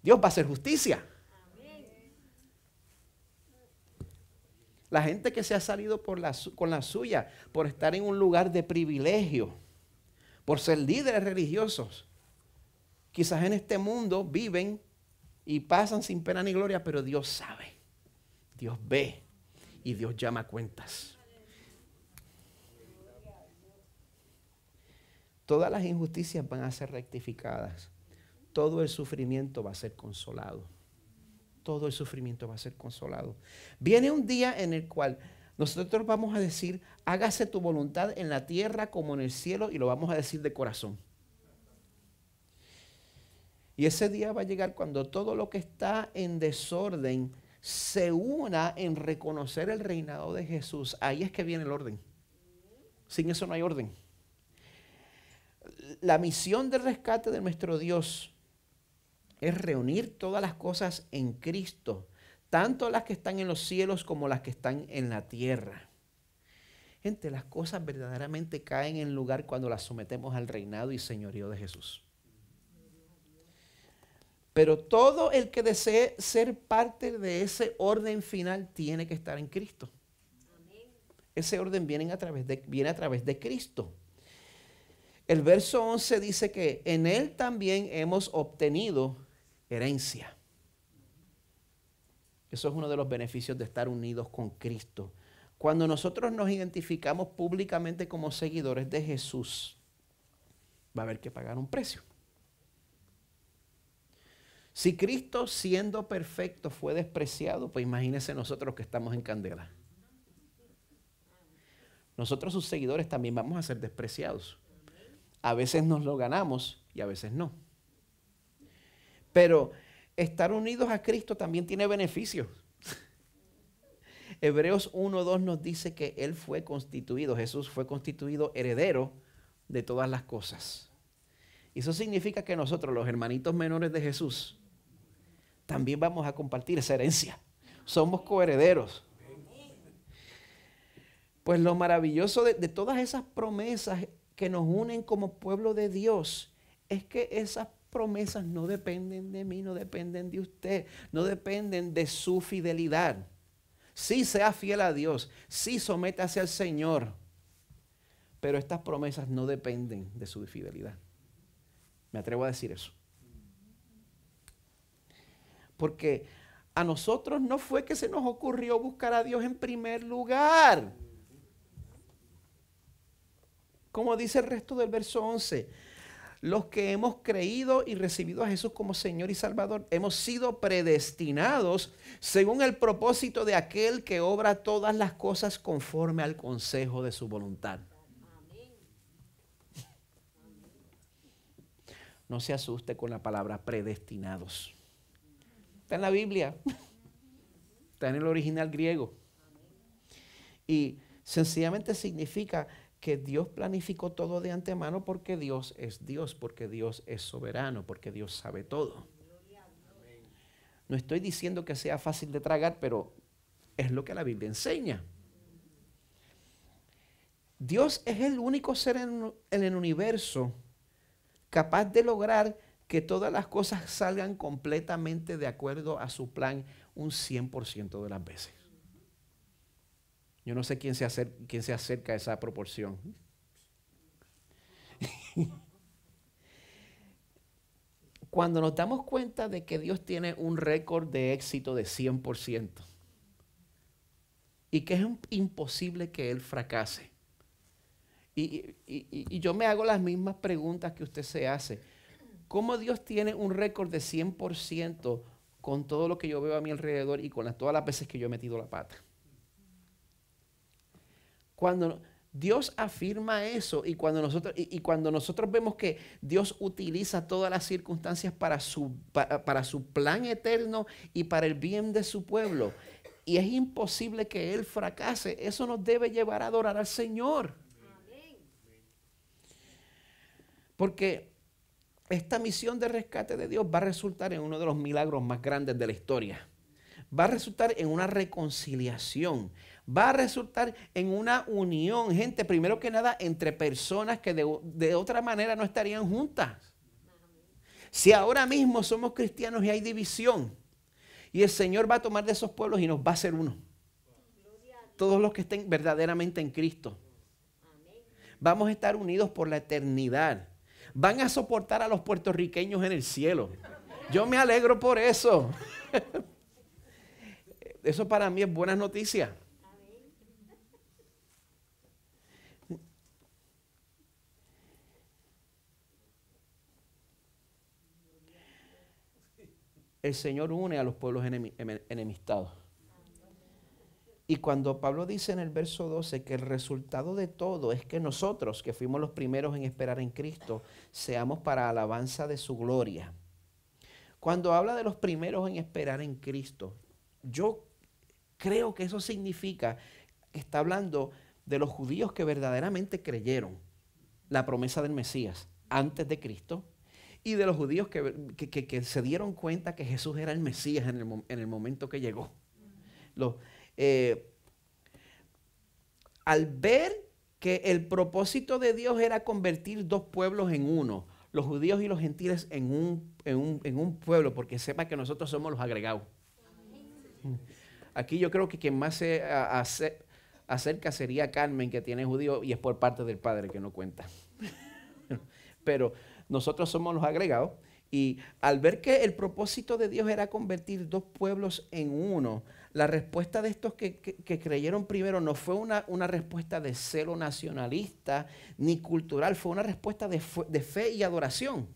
Dios va a hacer justicia. La gente que se ha salido con la suya, por estar en un lugar de privilegio, por ser líderes religiosos, quizás en este mundo viven y pasan sin pena ni gloria, pero Dios sabe, Dios ve y Dios llama cuentas. Todas las injusticias van a ser rectificadas. Todo el sufrimiento va a ser consolado. Todo el sufrimiento va a ser consolado. Viene un día en el cual nosotros vamos a decir, hágase tu voluntad en la tierra como en el cielo, y lo vamos a decir de corazón. Y ese día va a llegar cuando todo lo que está en desorden se una en reconocer el reinado de Jesús. Ahí es que viene el orden. Sin eso no hay orden. La misión del rescate de nuestro Dios es reunir todas las cosas en Cristo, tanto las que están en los cielos como las que están en la tierra. Gente, las cosas verdaderamente caen en lugar cuando las sometemos al reinado y señorío de Jesús. Pero todo el que desee ser parte de ese orden final tiene que estar en Cristo. Ese orden viene a través de Cristo. El verso 11 dice que en Él también hemos obtenido herencia. Eso es uno de los beneficios de estar unidos con Cristo. Cuando nosotros nos identificamos públicamente como seguidores de Jesús, va a haber que pagar un precio. Si Cristo, siendo perfecto, fue despreciado, pues imagínense nosotros que estamos en candela. Nosotros, sus seguidores, también vamos a ser despreciados. A veces nos lo ganamos y a veces no. Pero estar unidos a Cristo también tiene beneficios. Hebreos 1:2 nos dice que Él fue constituido, Jesús fue constituido heredero de todas las cosas. Y eso significa que nosotros, los hermanitos menores de Jesús, también vamos a compartir esa herencia. Somos coherederos. Pues lo maravilloso de todas esas promesas que nos unen como pueblo de Dios es que esas promesas no dependen de mí, no dependen de usted, no dependen de su fidelidad. Sí, sea fiel a Dios, sí, sométase al Señor, pero estas promesas no dependen de su fidelidad. Me atrevo a decir eso. Porque a nosotros no fue que se nos ocurrió buscar a Dios en primer lugar. Como dice el resto del verso 11, los que hemos creído y recibido a Jesús como Señor y Salvador, hemos sido predestinados según el propósito de aquel que obra todas las cosas conforme al consejo de su voluntad. No se asuste con la palabra predestinados. Está en la Biblia, está en el original griego. Y sencillamente significa que Dios planificó todo de antemano porque Dios es Dios, porque Dios es soberano, porque Dios sabe todo. No estoy diciendo que sea fácil de tragar, pero es lo que la Biblia enseña. Dios es el único ser en el universo capaz de lograr que todas las cosas salgan completamente de acuerdo a su plan un 100% de las veces. Yo no sé quién se acerca a esa proporción. Cuando nos damos cuenta de que Dios tiene un récord de éxito de 100% y que es imposible que Él fracase. Y yo me hago las mismas preguntas que usted se hace. ¿Cómo Dios tiene un récord de 100% con todo lo que yo veo a mi alrededor y con todas las veces que yo he metido la pata? Cuando Dios afirma eso y cuando nosotros vemos que Dios utiliza todas las circunstancias para su plan eterno y para el bien de su pueblo, y es imposible que Él fracase, eso nos debe llevar a adorar al Señor. Porque esta misión de rescate de Dios va a resultar en uno de los milagros más grandes de la historia. Va a resultar en una reconciliación. Va a resultar en una unión, gente, primero que nada, entre personas que de otra manera no estarían juntas. Si ahora mismo somos cristianos y hay división, y el Señor va a tomar de esos pueblos y nos va a hacer uno. Todos los que estén verdaderamente en Cristo. Vamos a estar unidos por la eternidad. Van a soportar a los puertorriqueños en el cielo. Yo me alegro por eso. Eso para mí es buena noticia. El Señor une a los pueblos enemistados. Y cuando Pablo dice en el verso 12 que el resultado de todo es que nosotros, que fuimos los primeros en esperar en Cristo, seamos para alabanza de su gloria. Cuando habla de los primeros en esperar en Cristo, yo creo que eso significa que está hablando de los judíos que verdaderamente creyeron la promesa del Mesías antes de Cristo y de los judíos que se dieron cuenta que Jesús era el Mesías en el momento que llegó. Al ver que el propósito de Dios era convertir dos pueblos en uno, los judíos y los gentiles en un pueblo, porque sepa que nosotros somos los agregados. Aquí yo creo que quien más se acerca sería Carmen, que tiene judío y es por parte del padre que no cuenta. Pero nosotros somos los agregados y al ver que el propósito de Dios era convertir dos pueblos en uno, la respuesta de estos que creyeron primero no fue una respuesta de celo nacionalista ni cultural, fue una respuesta de fe y adoración.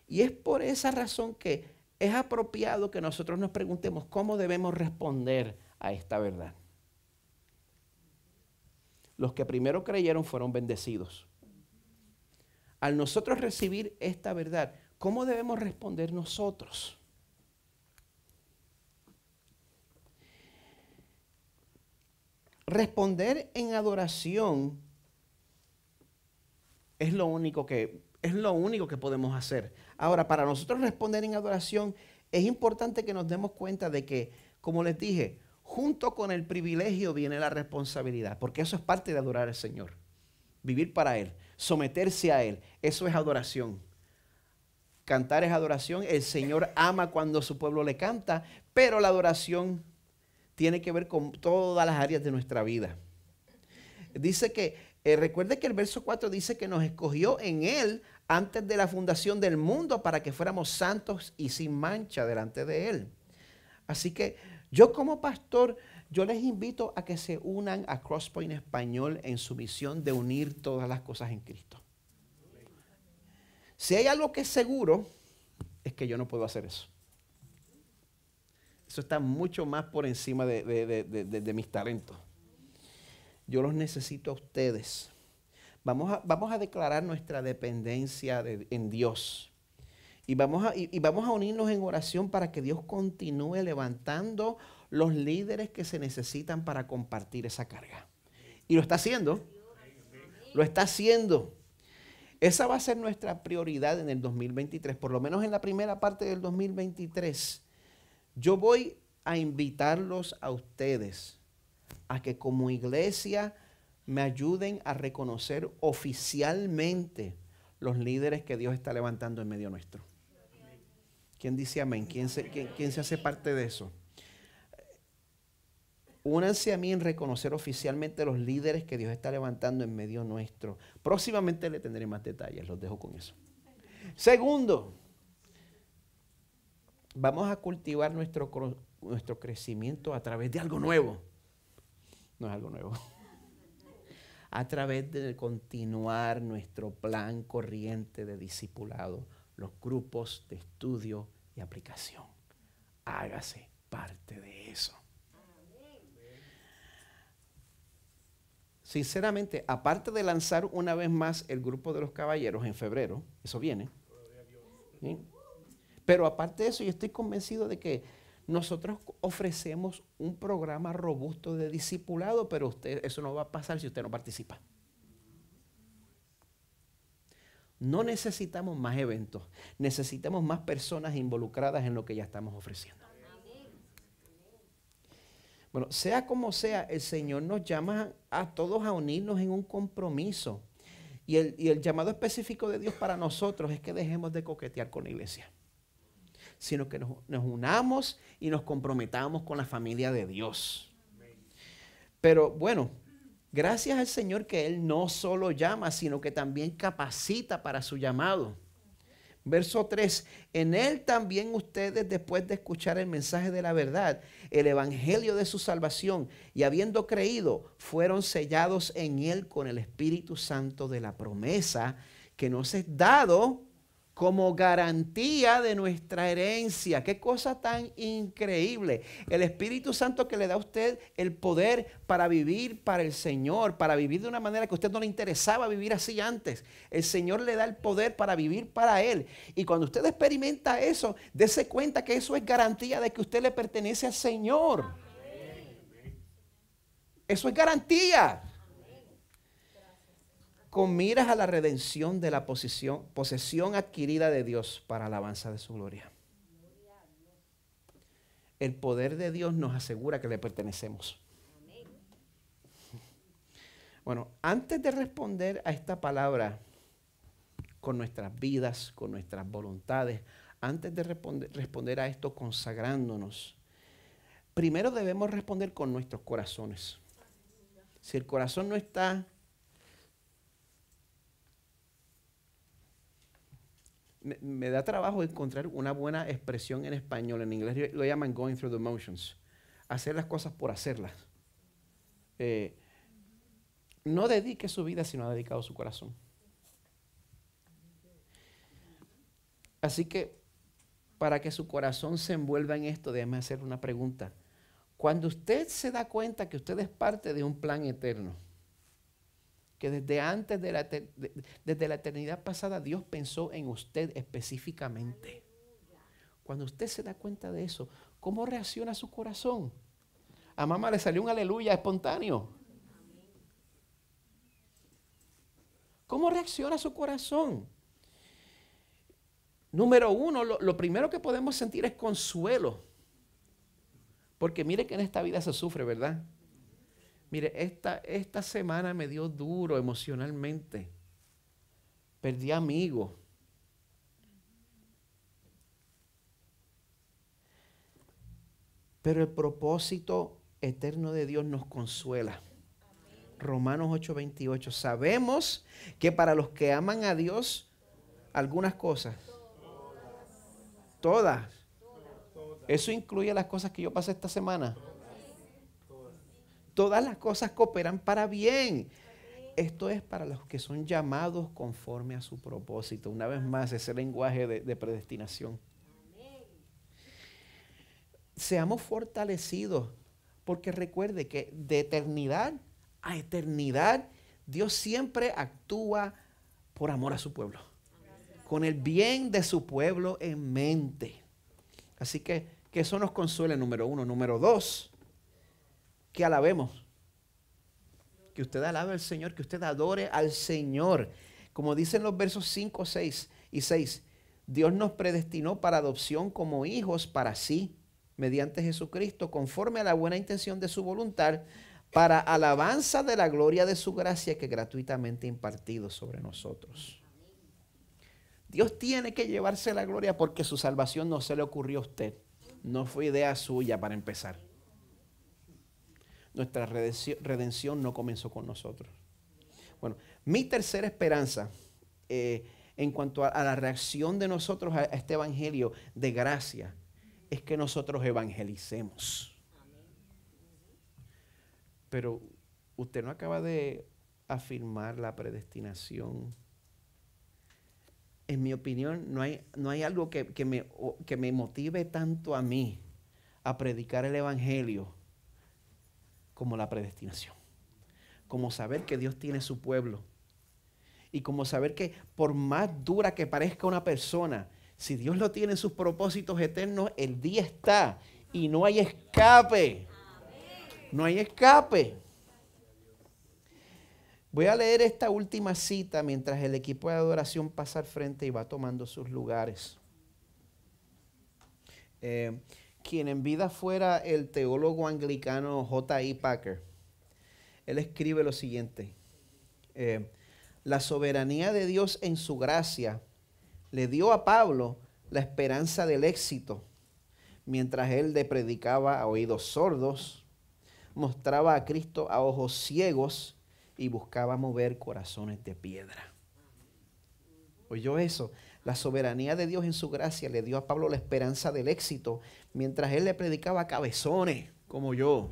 Y es por esa razón que es apropiado que nosotros nos preguntemos cómo debemos responder a esta verdad. Los que primero creyeron fueron bendecidos. Al nosotros recibir esta verdad, ¿cómo debemos responder nosotros? Responder en adoración es lo único que podemos hacer. Ahora, para nosotros responder en adoración, es importante que nos demos cuenta de que, como les dije, junto con el privilegio viene la responsabilidad, porque eso es parte de adorar al Señor. Vivir para Él, someterse a Él, eso es adoración. Cantar es adoración, el Señor ama cuando su pueblo le canta, pero la adoración tiene que ver con todas las áreas de nuestra vida. Dice que, recuerde que el verso 4 dice que nos escogió en Él antes de la fundación del mundo para que fuéramos santos y sin mancha delante de Él. Así que yo como pastor, yo les invito a que se unan a Crosspoint Español en su misión de unir todas las cosas en Cristo. Si hay algo que es seguro, es que yo no puedo hacer eso. Eso está mucho más por encima de mis talentos. Yo los necesito a ustedes. Vamos a declarar nuestra dependencia en Dios. Y vamos a unirnos en oración para que Dios continúe levantando los líderes que se necesitan para compartir esa carga. Y lo está haciendo. Lo está haciendo. Esa va a ser nuestra prioridad en el 2023, por lo menos en la primera parte del 2023. Yo voy a invitarlos a ustedes a que como iglesia me ayuden a reconocer oficialmente los líderes que Dios está levantando en medio nuestro. ¿Quién dice amén? ¿Quién se hace parte de eso? Únanse a mí en reconocer oficialmente los líderes que Dios está levantando en medio nuestro. Próximamente le tendré más detalles, los dejo con eso. Segundo, vamos a cultivar nuestro crecimiento a través de algo nuevo. No es algo nuevo. A través de continuar nuestro plan corriente de discipulado, los grupos de estudio y aplicación. Hágase parte de eso. Sinceramente, aparte de lanzar una vez más el grupo de los caballeros en febrero, eso viene. ¿Sí? Pero aparte de eso, yo estoy convencido de que nosotros ofrecemos un programa robusto de discipulado, pero eso no va a pasar si usted no participa. No necesitamos más eventos, necesitamos más personas involucradas en lo que ya estamos ofreciendo. Bueno, sea como sea, el Señor nos llama a todos a unirnos en un compromiso. Y el llamado específico de Dios para nosotros es que dejemos de coquetear con la iglesia, sino que nos unamos y nos comprometamos con la familia de Dios. Pero bueno, gracias al Señor que Él no solo llama, sino que también capacita para su llamado. Verso 3, en Él también ustedes, después de escuchar el mensaje de la verdad, el evangelio de su salvación, y habiendo creído, fueron sellados en Él con el Espíritu Santo de la promesa, que nos es dado como garantía de nuestra herencia. Qué cosa tan increíble. El Espíritu Santo que le da a usted el poder para vivir para el Señor, para vivir de una manera que a usted no le interesaba vivir así antes. El Señor le da el poder para vivir para Él. Y cuando usted experimenta eso, dése cuenta que eso es garantía de que usted le pertenece al Señor. Eso es garantía. Con miras a la redención de la posesión adquirida de Dios para alabanza de su gloria. El poder de Dios nos asegura que le pertenecemos. Bueno, antes de responder a esta palabra con nuestras vidas, con nuestras voluntades, antes de responder a esto consagrándonos, primero debemos responder con nuestros corazones. Si el corazón no está... Me da trabajo encontrar una buena expresión en español. En inglés lo llaman going through the motions. Hacer las cosas por hacerlas. No dedique su vida si no ha dedicado su corazón. Así que, para que su corazón se envuelva en esto, déjeme hacer una pregunta. Cuando usted se da cuenta que usted es parte de un plan eterno, que desde antes desde la eternidad pasada Dios pensó en usted específicamente. Cuando usted se da cuenta de eso, ¿cómo reacciona su corazón? A mamá le salió un aleluya espontáneo. ¿Cómo reacciona su corazón? Número uno, lo primero que podemos sentir es consuelo. Porque mire que en esta vida se sufre, ¿verdad? Mire, esta semana me dio duro emocionalmente. Perdí amigos. Pero el propósito eterno de Dios nos consuela. Romanos 8:28. Sabemos que para los que aman a Dios, algunas cosas. Todas. Eso incluye las cosas que yo pasé esta semana. Todas las cosas cooperan para bien. Esto es para los que son llamados conforme a su propósito. Una vez más, ese lenguaje de predestinación. Seamos fortalecidos, porque recuerde que de eternidad a eternidad, Dios siempre actúa por amor a su pueblo, con el bien de su pueblo en mente. Así que eso nos consuele, número uno. Número dos, que alabemos. Que usted alabe al Señor, que usted adore al Señor. Como dicen los versos 5, 6 y 6, Dios nos predestinó para adopción como hijos para sí, mediante Jesucristo, conforme a la buena intención de su voluntad, para alabanza de la gloria de su gracia que gratuitamente ha impartido sobre nosotros. Dios tiene que llevarse la gloria porque su salvación no se le ocurrió a usted. No fue idea suya para empezar. Nuestra redención no comenzó con nosotros. Bueno, mi tercera esperanza en cuanto a la reacción de nosotros a este evangelio de gracia, es que nosotros evangelicemos. Pero usted no acaba de afirmar la predestinación. En mi opinión, no hay algo que me motive tanto a mí a predicar el evangelio como la predestinación. Como saber que Dios tiene su pueblo. Y como saber que por más dura que parezca una persona, si Dios lo tiene en sus propósitos eternos, el día está y no hay escape. No hay escape. Voy a leer esta última cita mientras el equipo de adoración pasa al frente y va tomando sus lugares. Quien en vida fuera el teólogo anglicano J.I. Packer, él escribe lo siguiente. La soberanía de Dios en su gracia le dio a Pablo la esperanza del éxito, mientras él le predicaba a oídos sordos, mostraba a Cristo a ojos ciegos y buscaba mover corazones de piedra. ¿Oyó eso? La soberanía de Dios en su gracia le dio a Pablo la esperanza del éxito, mientras él le predicaba a cabezones, como yo,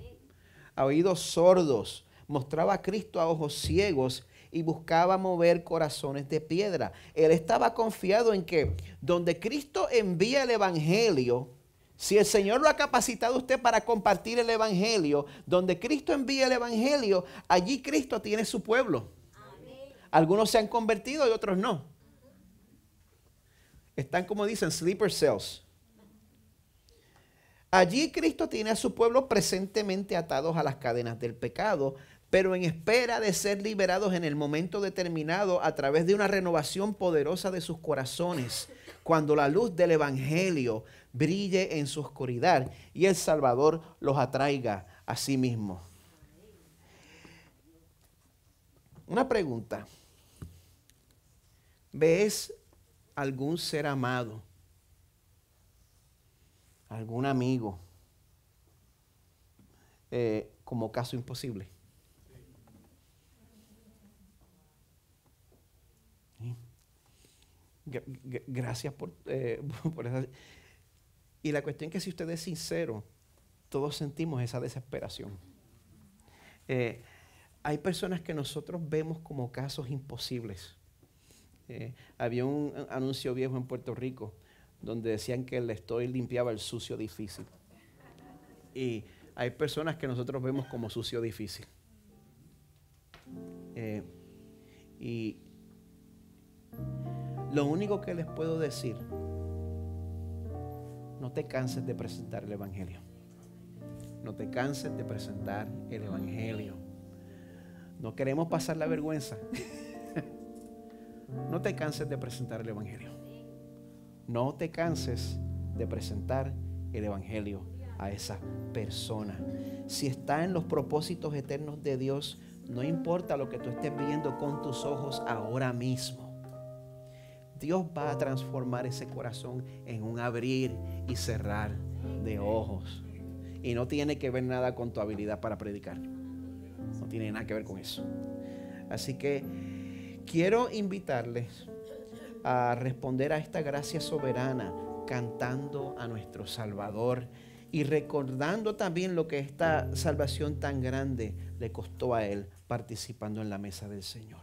a oídos sordos, mostraba a Cristo a ojos ciegos y buscaba mover corazones de piedra. Él estaba confiado en que donde Cristo envía el evangelio, si el Señor lo ha capacitado a usted para compartir el evangelio, donde Cristo envía el evangelio, allí Cristo tiene su pueblo. Amén. Algunos se han convertido y otros no. Están, como dicen, sleeper cells. Allí Cristo tiene a su pueblo presentemente atados a las cadenas del pecado, pero en espera de ser liberados en el momento determinado a través de una renovación poderosa de sus corazones, cuando la luz del evangelio brille en su oscuridad y el Salvador los atraiga a sí mismo. Una pregunta. ¿Ves algún ser amado, algún amigo, como caso imposible? ¿Sí? Gracias por esa. Y la cuestión es que si usted es sincero, todos sentimos esa desesperación. Hay personas que nosotros vemos como casos imposibles. Había un anuncio viejo en Puerto Rico donde decían que el estoy limpiaba el sucio difícil. Y hay personas que nosotros vemos como sucio difícil. Y lo único que les puedo decir, no te canses de presentar el evangelio. No te canses de presentar el evangelio. No queremos pasar la vergüenza. No te canses de presentar el evangelio. No te canses de presentar el evangelio a esa persona. Si está en los propósitos eternos de Dios, no importa lo que tú estés viendo con tus ojos ahora mismo. Dios va a transformar ese corazón en un abrir y cerrar de ojos. Y no tiene que ver nada con tu habilidad para predicar. No tiene nada que ver con eso. Así que quiero invitarles a responder a esta gracia soberana cantando a nuestro Salvador y recordando también lo que esta salvación tan grande le costó a Él participando en la mesa del Señor.